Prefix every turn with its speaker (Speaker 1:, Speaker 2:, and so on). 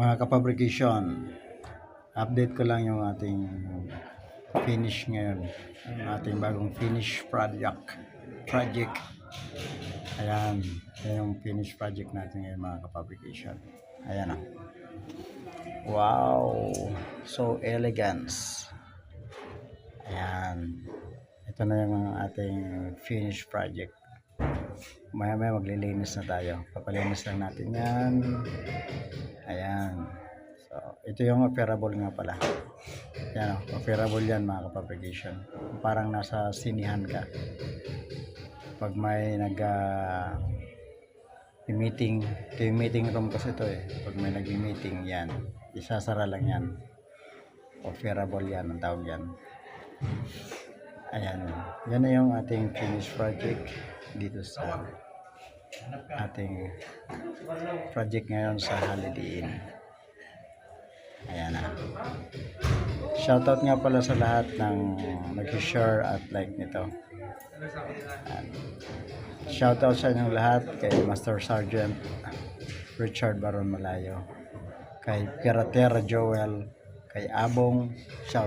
Speaker 1: Mga kapabrication, update ko lang yung ating finish ngayon. Ang ating bagong finish project. Ayan, yan yung finish project natin ngayon mga kapabrication. Ayan o. Wow, so elegant. Ayan, ito na yung ating finish project. Maya maglilinis na tayo. Papalinis lang natin yan. Ayan. So, ito yung operable nga pala. Yan, operable yan mga kapabrication. Parang nasa sinihan ka. Pag may meeting, ito yung meeting room kasi ito eh. Pag may nag-meeting yan, isasara lang yan. Operable yan, ang tawag yan. Ayan. Yan na yung ating finish project dito sa ating project ngayon sa Holiday Inn. Ayan na. Shoutout nga pala sa lahat ng nag-share at like nito. Shoutout sa inyong lahat kay Master Sergeant Richard Baron Malayo, kay Piratera Joel, kay Abong, shout